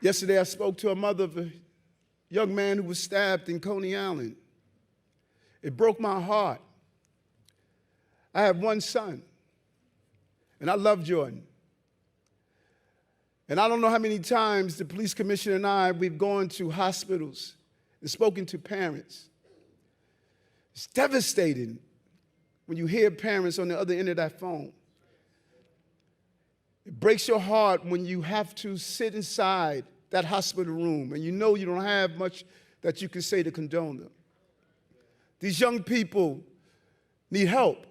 Yesterday, I spoke to a mother of a young man who was stabbed in Coney Island. It broke my heart. I have one son, and I love Jordan. And I don't know how many times the police commissioner and I, we've gone to hospitals and spoken to parents. It's devastating when you hear parents on the other end of that phone. It breaks your heart when you have to sit inside that hospital room and you know you don't have much that you can say to condone them. These young people need help,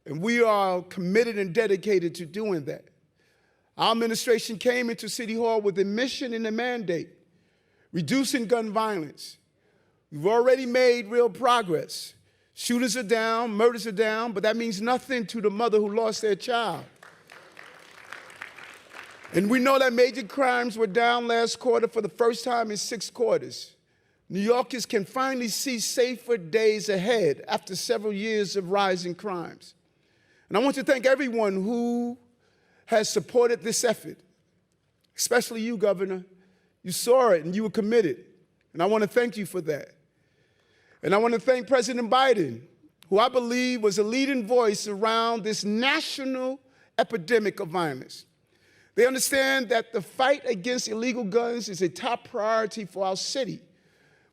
and we are committed and dedicated to doing that. Our administration came into City Hall with a mission and a mandate, reducing gun violence. We've already made real progress. Shootings are down, murders are down, but that means nothing to the mother who lost their child. And we know that major crimes were down last quarter for the first time in 6 quarters. New Yorkers can finally see safer days ahead after several years of rising crimes. And I want to thank everyone who has supported this effort, especially you, Governor. You saw it and you were committed, and I want to thank you for that. And I want to thank President Biden, who I believe was a leading voice around this national epidemic of violence. They understand that the fight against illegal guns is a top priority for our city.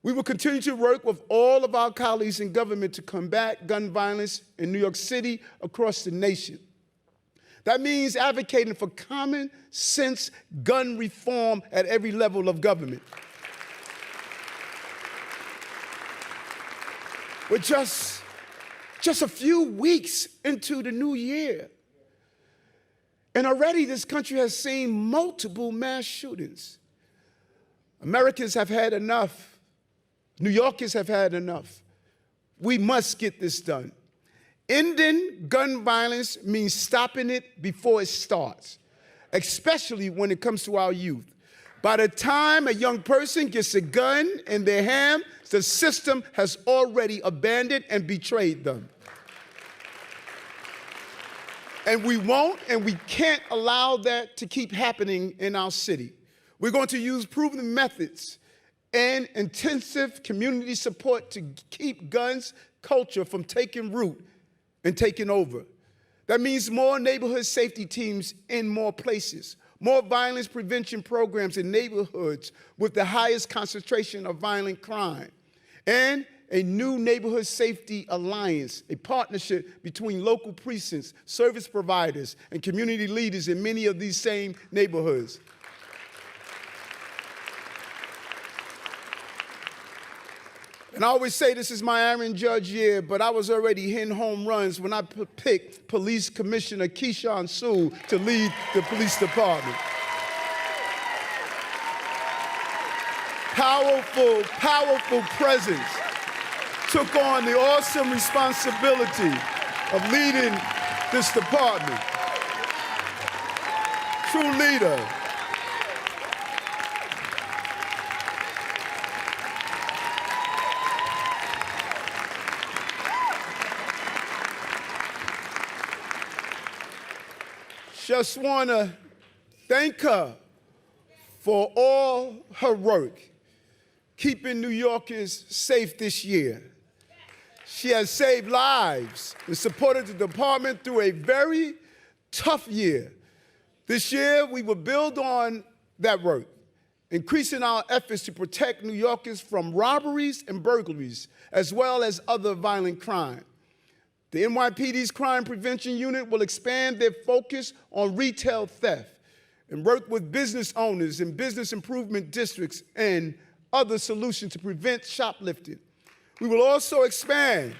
We will continue to work with all of our colleagues in government to combat gun violence in New York City, across the nation. That means advocating for common sense gun reform at every level of government. We're just a few weeks into the new year, and already this country has seen multiple mass shootings. Americans have had enough. New Yorkers have had enough. We must get this done. Ending gun violence means stopping it before it starts, especially when it comes to our youth. By the time a young person gets a gun in their hand, the system has already abandoned and betrayed them. And we won't and we can't allow that to keep happening in our city. We're going to use proven methods and intensive community support to keep guns culture from taking root and taking over. That means more neighborhood safety teams in more places, more violence prevention programs in neighborhoods with the highest concentration of violent crime, and a new neighborhood safety alliance, a partnership between local precincts, service providers, and community leaders in many of these same neighborhoods. And I always say this is my Aaron Judge year, but I was already hitting home runs when I picked Police Commissioner Keechant Sewell to lead the police department. Powerful, powerful presence took on the awesome responsibility of leading this department. True leader. Just want to thank her for all her work keeping New Yorkers safe this year. She has saved lives and supported the department through a very tough year. This year, we will build on that work, increasing our efforts to protect New Yorkers from robberies and burglaries, as well as other violent crime. The NYPD's Crime Prevention Unit will expand their focus on retail theft and work with business owners and business improvement districts and other solutions to prevent shoplifting. We will also expand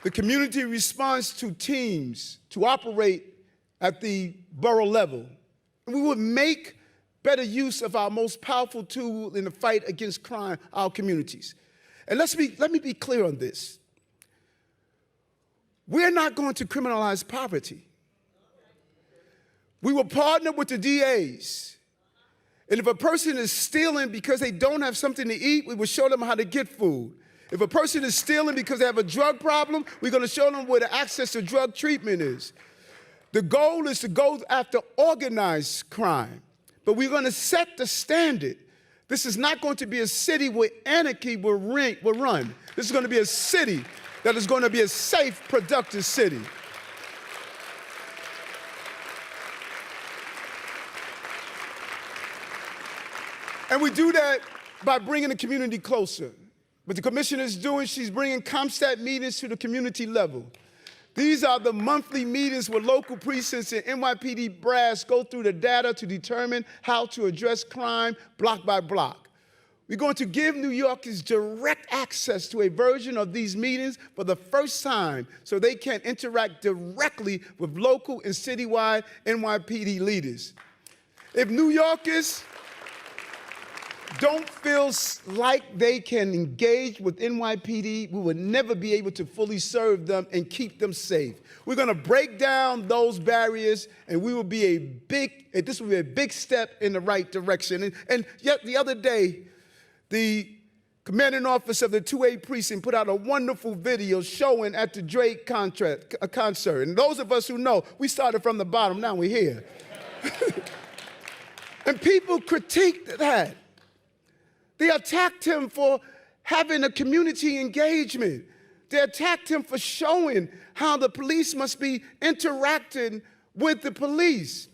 the community response to teams to operate at the borough level. And we will make better use of our most powerful tool in the fight against crime, our communities. And let me be clear on this. We're not going to criminalize poverty. We will partner with the DAs. And if a person is stealing because they don't have something to eat, we will show them how to get food. If a person is stealing because they have a drug problem, we're going to show them where the access to drug treatment is. The goal is to go after organized crime, but we're going to set the standard. This is not going to be a city where anarchy will run. This is going to be a city that is going to be a safe, productive city. And we do that by bringing the community closer. What the commission is doing, she's bringing CompStat meetings to the community level. These are the monthly meetings where local precincts and NYPD brass go through the data to determine how to address crime block by block. We're going to give New Yorkers direct access to a version of these meetings for the first time so they can interact directly with local and citywide NYPD leaders. If New Yorkers don't feel like they can engage with NYPD, we will never be able to fully serve them and keep them safe. We're going to break down those barriers, and this will be a big step in the right direction. And yet the other day, the commanding officer of the 2A precinct put out a wonderful video showing at the Drake concert. And those of us who know, we started from the bottom, now we're here. And people critiqued that. They attacked him for having a community engagement. They attacked him for showing how the police must be interacting with the police.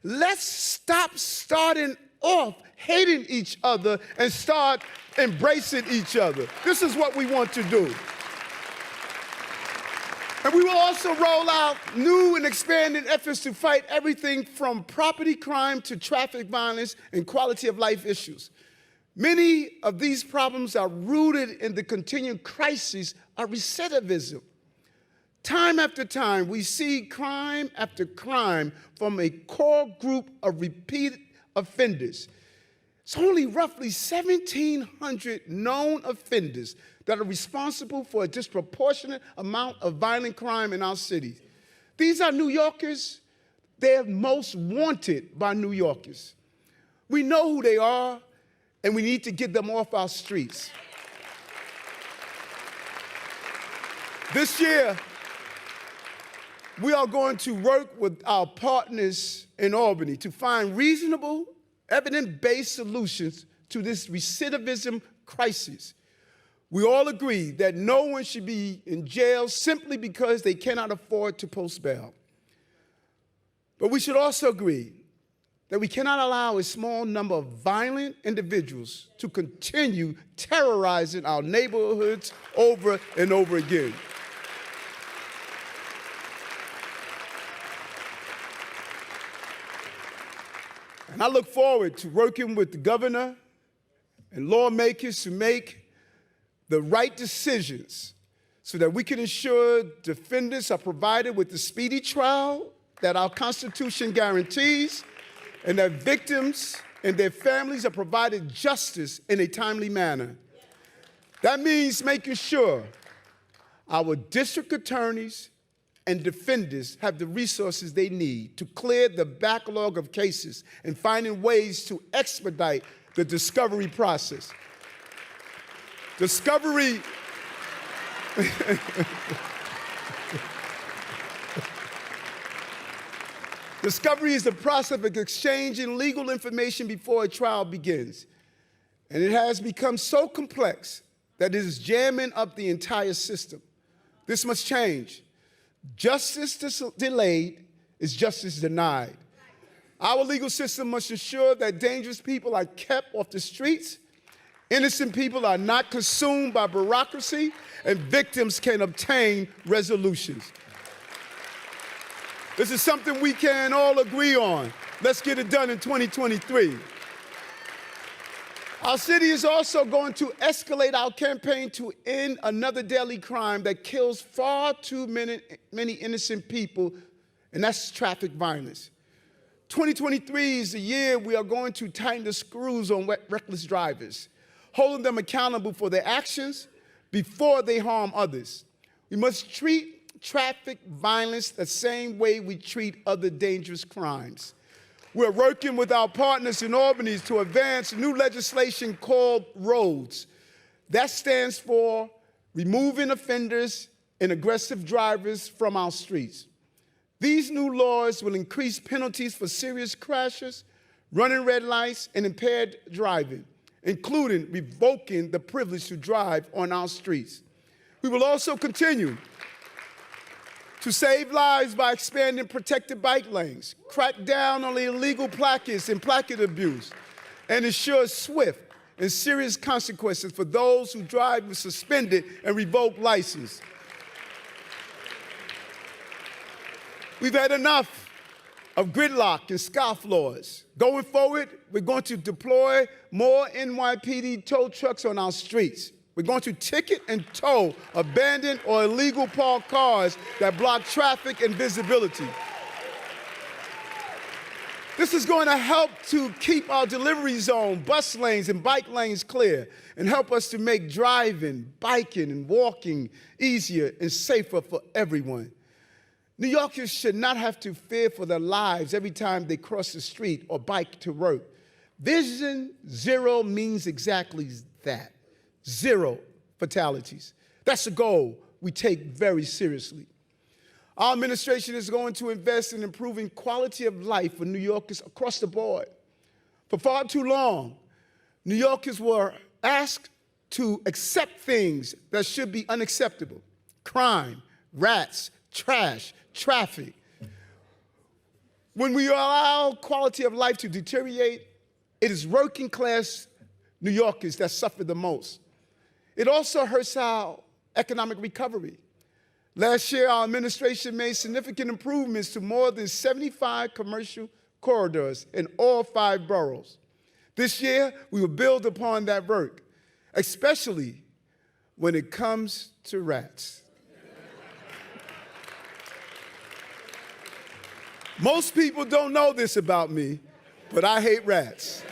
Let's stop starting off hating each other and start embracing each other. This is what we want to do. And we will also roll out new and expanded efforts to fight everything from property crime to traffic violence and quality of life issues. Many of these problems are rooted in the continuing crisis of recidivism. Time after time, we see crime after crime from a core group of repeat offenders. It's only roughly 1,700 known offenders that are responsible for a disproportionate amount of violent crime in our cities. These are New Yorkers. They're most wanted by New Yorkers. We know who they are, and we need to get them off our streets. This year, we are going to work with our partners in Albany to find reasonable, evidence-based solutions to this recidivism crisis. We all agree that no one should be in jail simply because they cannot afford to post bail. But we should also agree that we cannot allow a small number of violent individuals to continue terrorizing our neighborhoods over and over again. And I look forward to working with the governor and lawmakers to make the right decisions so that we can ensure defendants are provided with the speedy trial that our Constitution guarantees, and that victims and their families are provided justice in a timely manner. That means making sure our district attorneys and defenders have the resources they need to clear the backlog of cases and finding ways to expedite the discovery process. Discovery Discovery is the process of exchanging legal information before a trial begins. And it has become so complex that it is jamming up the entire system. This must change. Justice delayed is justice denied. Our legal system must ensure that dangerous people are kept off the streets, innocent people are not consumed by bureaucracy, and victims can obtain resolutions. This is something we can all agree on. Let's get it done in 2023. Our city is also going to escalate our campaign to end another deadly crime that kills far too many innocent people, and that's traffic violence. 2023 is the year we are going to tighten the screws on reckless drivers, holding them accountable for their actions before they harm others. We must treat traffic violence the same way we treat other dangerous crimes. We're working with our partners in Albany to advance new legislation called ROADS. That stands for Removing Offenders and Aggressive Drivers from Our Streets. These new laws will increase penalties for serious crashes, running red lights, and impaired driving, including revoking the privilege to drive on our streets. We will also continue to save lives by expanding protected bike lanes, crack down on the illegal placards and placard abuse, and ensure swift and serious consequences for those who drive with suspended and revoked license. We've had enough of gridlock and scofflaws. Going forward, we're going to deploy more NYPD tow trucks on our streets. We're going to ticket and tow abandoned or illegal parked cars that block traffic and visibility. This is going to help to keep our delivery zone, bus lanes, and bike lanes clear and help us to make driving, biking, and walking easier and safer for everyone. New Yorkers should not have to fear for their lives every time they cross the street or bike to work. Vision Zero means exactly that. 0 fatalities. That's a goal we take very seriously. Our administration is going to invest in improving quality of life for New Yorkers across the board. For far too long, New Yorkers were asked to accept things that should be unacceptable: crime, rats, trash, traffic. When we allow quality of life to deteriorate, it is working class New Yorkers that suffer the most. It also hurts our economic recovery. Last year, our administration made significant improvements to more than 75 commercial corridors in all 5 boroughs. This year, we will build upon that work, especially when it comes to rats. Most people don't know this about me, but I hate rats.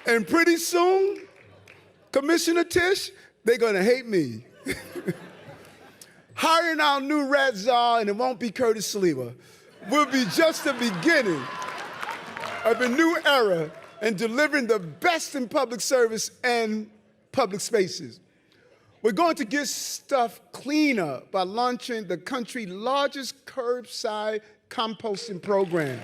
And pretty soon, Commissioner Tisch, they're gonna hate me. Hiring our new rat czar, and it won't be Curtis Sliwa, will be just the beginning of a new era in delivering the best in public service and public spaces. We're going to get stuff cleaner by launching the country's largest curbside composting program.